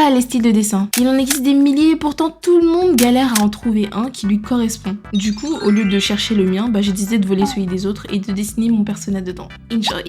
Voilà les styles de dessin. Il en existe des milliers et pourtant tout le monde galère à en trouver un qui lui correspond. Du coup, au lieu de chercher le mien, j'ai décidé de voler celui des autres et de dessiner mon personnage dedans. Enjoy.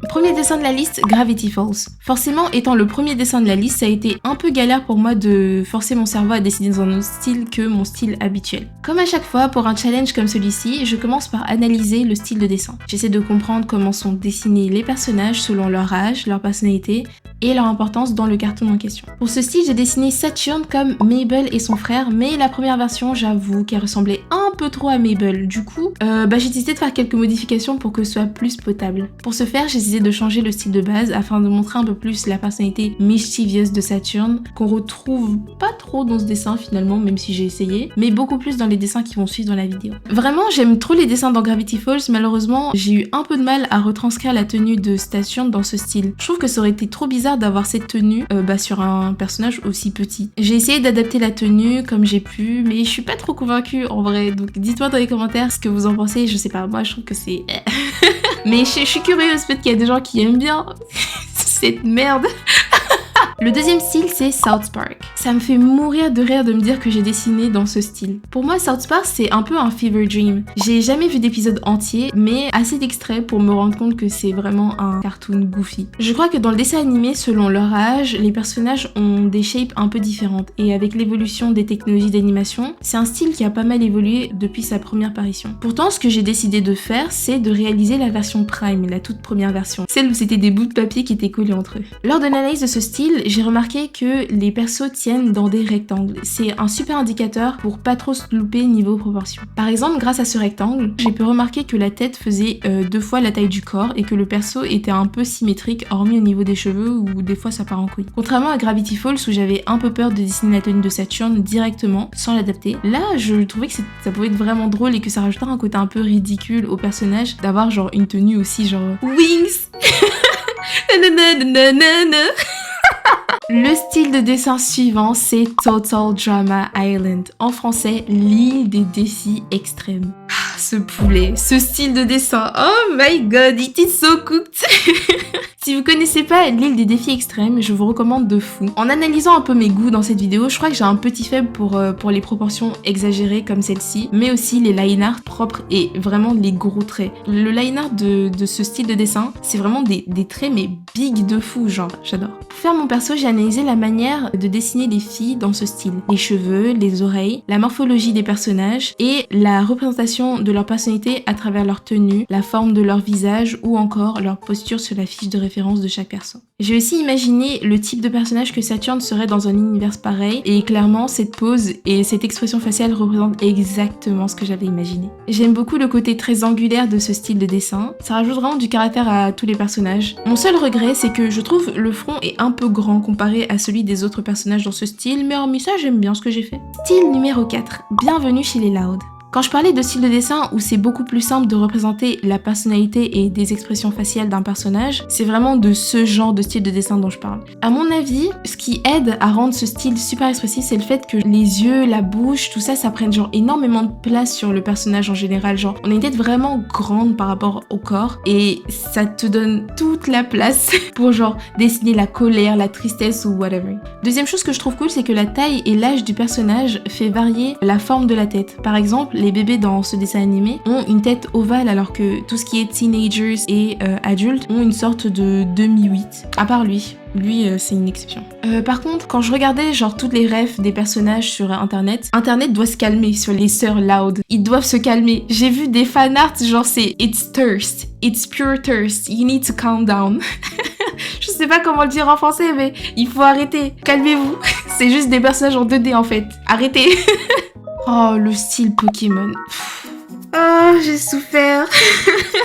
Premier dessin de la liste, Gravity Falls. Forcément, étant le premier dessin de la liste, ça a été un peu galère pour moi de forcer mon cerveau à dessiner dans un autre style que mon style habituel. Comme à chaque fois, pour un challenge comme celui-ci, je commence par analyser le style de dessin. J'essaie de comprendre comment sont dessinés les personnages selon leur âge, leur personnalité et leur importance dans le cartoon en question. Pour ce style, j'ai dessiné Saturn comme Mabel et son frère, mais la première version, j'avoue qu'elle ressemblait un peu trop à Mabel. Du coup, j'ai décidé de faire quelques modifications pour que ce soit plus potable. Pour ce faire, j'ai décidé de changer le style de base afin de montrer un peu plus la personnalité mischieveuse de Saturn, qu'on retrouve pas trop dans ce dessin finalement, même si j'ai essayé, mais beaucoup plus dans les dessins qui vont suivre dans la vidéo. Vraiment, j'aime trop les dessins dans Gravity Falls, malheureusement, j'ai eu un peu de mal à retranscrire la tenue de Saturn dans ce style. Je trouve que ça aurait été trop bizarre d'avoir cette tenue sur un personnage aussi petit. J'ai essayé d'adapter la tenue comme j'ai pu, mais je suis pas trop convaincue en vrai, donc dites-moi dans les commentaires ce que vous en pensez, je sais pas, moi je trouve que c'est... Mais je suis curieuse, peut-être qu'il y a des gens qui aiment bien cette merde. Le deuxième style, c'est South Park. Ça me fait mourir de rire de me dire que j'ai dessiné dans ce style. Pour moi, South Park, c'est un peu un fever dream. J'ai jamais vu d'épisode entier, mais assez d'extraits pour me rendre compte que c'est vraiment un cartoon goofy. Je crois que dans le dessin animé, selon leur âge, les personnages ont des shapes un peu différentes. Et avec l'évolution des technologies d'animation, c'est un style qui a pas mal évolué depuis sa première apparition. Pourtant, ce que j'ai décidé de faire, c'est de réaliser la version Prime, la toute première version. Celle où c'était des bouts de papier qui étaient collés entre eux. Lors de l'analyse de ce style, j'ai remarqué que les persos tiennent dans des rectangles. C'est un super indicateur pour pas trop se louper niveau proportion. Par exemple, grâce à ce rectangle, j'ai pu remarquer que la tête faisait 2 fois la taille du corps et que le perso était un peu symétrique, hormis au niveau des cheveux où des fois ça part en couille. Contrairement à Gravity Falls où j'avais un peu peur de dessiner la tenue de Saturn directement sans l'adapter, là je trouvais que ça pouvait être vraiment drôle et que ça rajoutait un côté un peu ridicule au personnage d'avoir genre une tenue aussi genre Wings. Le style de dessin suivant, c'est Total Drama Island. En français, l'île des défis extrêmes. Ce poulet, ce style de dessin, oh my god, it is so cooked. Si vous connaissez pas l'île des défis extrêmes, je vous recommande de fou. En analysant un peu mes goûts dans cette vidéo, je crois que j'ai un petit faible pour les proportions exagérées comme celle-ci, mais aussi les line art propres et vraiment les gros traits. Le line art de ce style de dessin, c'est vraiment des traits mais big de fou, genre, j'adore. Pour faire mon perso, j'ai analysé la manière de dessiner les filles dans ce style. Les cheveux, les oreilles, la morphologie des personnages et la représentation de leur personnalité à travers leur tenue, la forme de leur visage ou encore leur posture sur la fiche de référence de chaque perso. J'ai aussi imaginé le type de personnage que Saturn serait dans un univers pareil et clairement cette pose et cette expression faciale représentent exactement ce que j'avais imaginé. J'aime beaucoup le côté très angulaire de ce style de dessin, ça rajoute vraiment du caractère à tous les personnages. Mon seul regret c'est que je trouve le front est un peu grand comparé à celui des autres personnages dans ce style, mais hormis ça j'aime bien ce que j'ai fait. Style numéro 4, bienvenue chez les Loud. Quand je parlais de style de dessin où c'est beaucoup plus simple de représenter la personnalité et des expressions faciales d'un personnage, c'est vraiment de ce genre de style de dessin dont je parle. À mon avis, ce qui aide à rendre ce style super expressif, c'est le fait que les yeux, la bouche, tout ça, ça prenne genre énormément de place sur le personnage en général. Genre, on a une tête vraiment grande par rapport au corps et ça te donne toute la place pour genre dessiner la colère, la tristesse ou whatever. Deuxième chose que je trouve cool, c'est que la taille et l'âge du personnage fait varier la forme de la tête. Par exemple, les bébés dans ce dessin animé ont une tête ovale alors que tout ce qui est teenagers et adultes ont une sorte de demi-8. À part lui. Lui, c'est une exception. Par contre, quand je regardais genre toutes les refs des personnages sur Internet doit se calmer sur les sœurs Loud. Ils doivent se calmer. J'ai vu des fanarts genre c'est It's thirst, it's pure thirst, you need to calm down. Je sais pas comment le dire en français, mais il faut arrêter. Calmez-vous. C'est juste des personnages en 2D en fait. Arrêtez. Oh, le style Pokémon. Oh, j'ai souffert.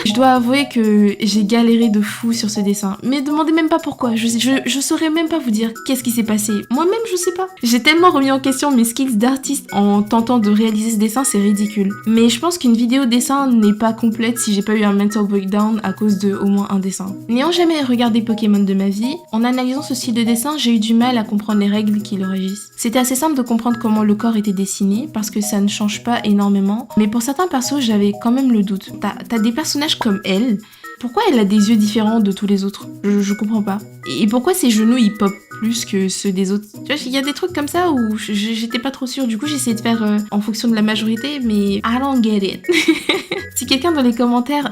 Je dois avouer que j'ai galéré de fou sur ce dessin. Mais demandez même pas pourquoi. Je saurais même pas vous dire qu'est-ce qui s'est passé. Moi-même, je sais pas. J'ai tellement remis en question mes skills d'artiste en tentant de réaliser ce dessin, c'est ridicule. Mais je pense qu'une vidéo dessin n'est pas complète si j'ai pas eu un mental breakdown à cause de au moins un dessin. N'ayant jamais regardé Pokémon de ma vie, en analysant ce style de dessin, j'ai eu du mal à comprendre les règles qui le régissent. C'était assez simple de comprendre comment le corps était dessiné, parce que ça ne change pas énormément. Mais pour certains persos, j'avais quand même le doute. T'as des personnages comme elle. Pourquoi elle a des yeux différents de tous les autres ? Je comprends pas. Et pourquoi ses genoux ils pop plus que ceux des autres. Tu vois, il y a des trucs comme ça où j'étais pas trop sûre. Du coup, j'ai essayé de faire en fonction de la majorité, mais I don't get it. Si quelqu'un dans les commentaires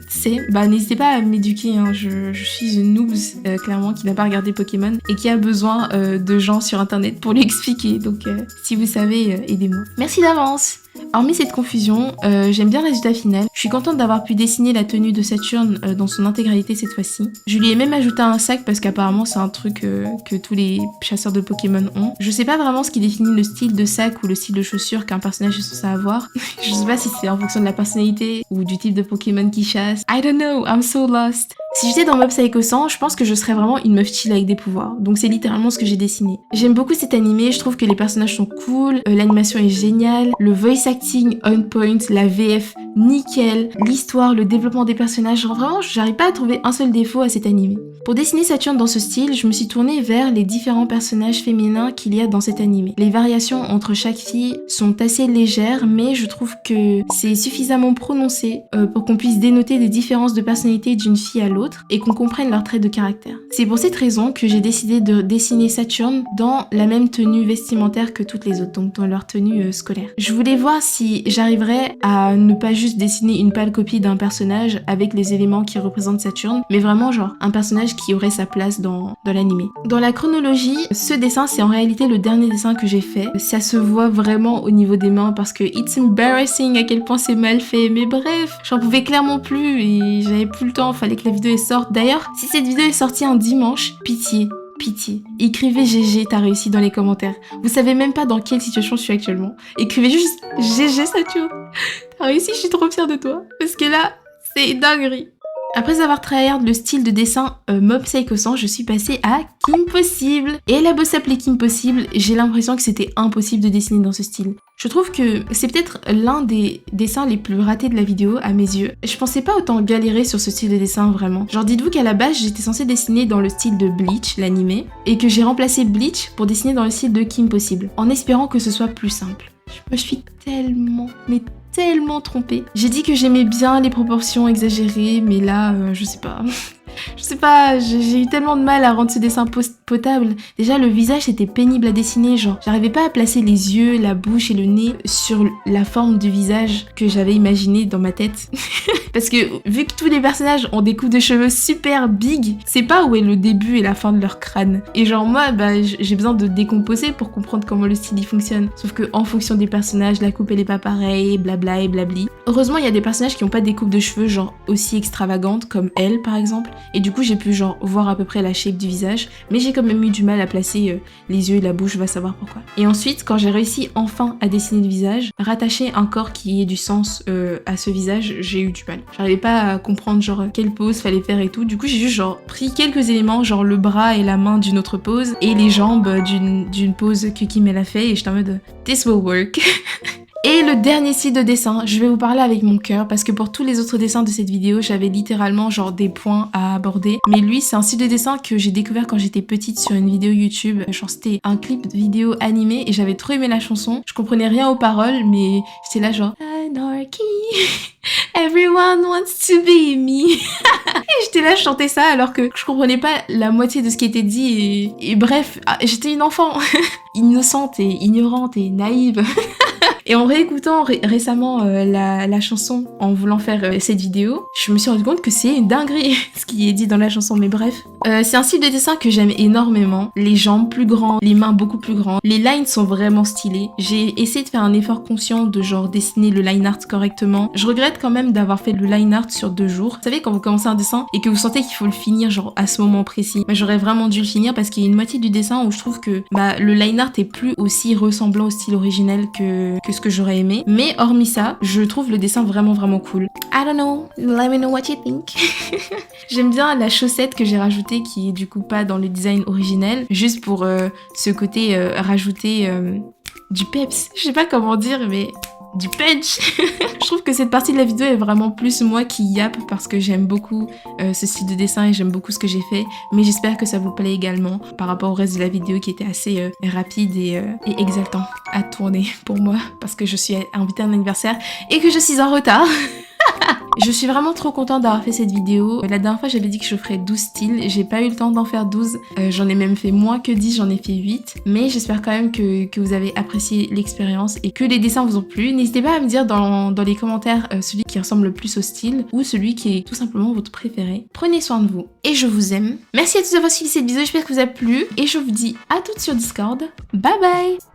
sait, bah n'hésitez pas à m'éduquer. Hein. Je suis une noobs, clairement, qui n'a pas regardé Pokémon et qui a besoin de gens sur internet pour lui expliquer. Donc, si vous savez, aidez-moi. Merci d'avance. Hormis cette confusion, j'aime bien le résultat final. Je suis contente d'avoir pu dessiner la tenue de Saturne dans son intégralité cette fois-ci. Je lui ai même ajouté un sac parce qu'apparemment c'est un truc que tous les chasseurs de Pokémon ont. Je sais pas vraiment ce qui définit le style de sac ou le style de chaussure qu'un personnage est censé avoir. Je sais pas si c'est en fonction de la personnalité ou du type de Pokémon qu'il chasse. I don't know, I'm so lost. Si j'étais dans Mob Psycho 100, je pense que je serais vraiment une meuf chill avec des pouvoirs. Donc c'est littéralement ce que j'ai dessiné. J'aime beaucoup cet animé, je trouve que les personnages sont cool, l'animation est géniale, le voice acting on point, la VF nickel, l'histoire, le développement des personnages, genre vraiment j'arrive pas à trouver un seul défaut à cet animé. Pour dessiner Saturne dans ce style, je me suis tournée vers les différents personnages féminins qu'il y a dans cet animé. Les variations entre chaque fille sont assez légères, mais je trouve que c'est suffisamment prononcé pour qu'on puisse dénoter des différences de personnalité d'une fille à l'autre et qu'on comprenne leurs traits de caractère. C'est pour cette raison que j'ai décidé de dessiner Saturne dans la même tenue vestimentaire que toutes les autres, donc dans leur tenue scolaire. Je voulais voir si j'arriverais à ne pas juste dessiner une pâle copie d'un personnage avec les éléments qui représentent Saturne, mais vraiment genre un personnage qui aurait sa place dans l'animé. Dans la chronologie, ce dessin c'est en réalité le dernier dessin que j'ai fait. Ça se voit vraiment au niveau des mains parce que it's embarrassing à quel point c'est mal fait, mais bref, j'en pouvais clairement plus et j'avais plus le temps, fallait que la vidéo sorte. D'ailleurs, si cette vidéo est sortie un dimanche, pitié, écrivez GG, t'as réussi dans les commentaires. Vous savez même pas dans quelle situation je suis actuellement. Écrivez juste GG Saturne. T'as réussi, je suis trop fière de toi. Parce que là, c'est dinguerie. Après avoir tryhard le style de dessin Mob Psycho 100, je suis passée à Kim Possible. Et elle a beau s'appeler Kim Possible, j'ai l'impression que c'était impossible de dessiner dans ce style. Je trouve que c'est peut-être l'un des dessins les plus ratés de la vidéo à mes yeux. Je pensais pas autant galérer sur ce style de dessin vraiment. Genre dites-vous qu'à la base j'étais censée dessiner dans le style de Bleach, l'animé, et que j'ai remplacé Bleach pour dessiner dans le style de Kim Possible, en espérant que ce soit plus simple. Je me suis tellement trompée. J'ai dit que j'aimais bien les proportions exagérées, mais là, je sais pas. Je sais pas, j'ai eu tellement de mal à rendre ce dessin potable. Déjà, le visage c'était pénible à dessiner, genre j'arrivais pas à placer les yeux, la bouche et le nez sur la forme du visage que j'avais imaginé dans ma tête. Parce que vu que tous les personnages ont des coupes de cheveux super big, c'est pas où est le début et la fin de leur crâne. Et genre moi, bah j'ai besoin de décomposer pour comprendre comment le style y fonctionne. Sauf que en fonction des personnages, la coupe elle est pas pareille, blabla et blabli. Heureusement, il y a des personnages qui ont pas des coupes de cheveux genre aussi extravagantes comme elle par exemple. Et du coup, j'ai pu genre voir à peu près la shape du visage, mais j'ai quand même eu du mal à placer les yeux et la bouche, va savoir pourquoi. Et ensuite, quand j'ai réussi enfin à dessiner le visage, rattacher un corps qui ait du sens à ce visage, j'ai eu du mal. J'arrivais pas à comprendre genre quelle pose fallait faire et tout. Du coup, j'ai juste genre pris quelques éléments, genre le bras et la main d'une autre pose et les jambes d'une pose que Kim elle a fait et j'étais en mode this will work. Et le dernier style de dessin, je vais vous parler avec mon cœur parce que pour tous les autres dessins de cette vidéo, j'avais littéralement genre des points à aborder. Mais lui, c'est un style de dessin que j'ai découvert quand j'étais petite sur une vidéo YouTube. Genre c'était un clip vidéo animé et j'avais trop aimé la chanson. Je comprenais rien aux paroles, mais j'étais là genre Anarchy, everyone wants to be me. Et j'étais là, je chantais ça alors que je comprenais pas la moitié de ce qui était dit et bref, j'étais une enfant innocente et ignorante et naïve. Et en réécoutant récemment la chanson, en voulant faire cette vidéo, je me suis rendu compte que c'est une dinguerie ce qui est dit dans la chanson, mais bref. C'est un style de dessin que j'aime énormément. Les jambes plus grandes, les mains beaucoup plus grandes. Les lines sont vraiment stylées. J'ai essayé de faire un effort conscient de genre dessiner le line art correctement. Je regrette quand même d'avoir fait le line art sur 2 jours. Vous savez quand vous commencez un dessin et que vous sentez qu'il faut le finir genre à ce moment précis. Bah, j'aurais vraiment dû le finir parce qu'il y a une moitié du dessin où je trouve que bah, le line art est plus aussi ressemblant au style originel que ce que j'aurais aimé. Mais hormis ça, je trouve le dessin vraiment cool. I don't know, let me know what you think. J'aime bien la chaussette que j'ai rajoutée qui est du coup pas dans le design originel, juste pour ce côté rajouter du peps. Je sais pas comment dire, mais du punch. Je trouve que cette partie de la vidéo est vraiment plus moi qui yappe parce que j'aime beaucoup ce style de dessin et j'aime beaucoup ce que j'ai fait, mais j'espère que ça vous plaît également par rapport au reste de la vidéo qui était assez rapide et exaltant à tourner pour moi parce que je suis invitée à un anniversaire et que je suis en retard. Je suis vraiment trop contente d'avoir fait cette vidéo. La dernière fois, j'avais dit que je ferais 12 styles. J'ai pas eu le temps d'en faire 12. J'en ai même fait moins que 10, j'en ai fait 8. Mais j'espère quand même que vous avez apprécié l'expérience et que les dessins vous ont plu. N'hésitez pas à me dire dans les commentaires celui qui ressemble le plus au style ou celui qui est tout simplement votre préféré. Prenez soin de vous et je vous aime. Merci à tous d'avoir suivi cette vidéo, j'espère que vous a plu. Et je vous dis à toutes sur Discord. Bye bye!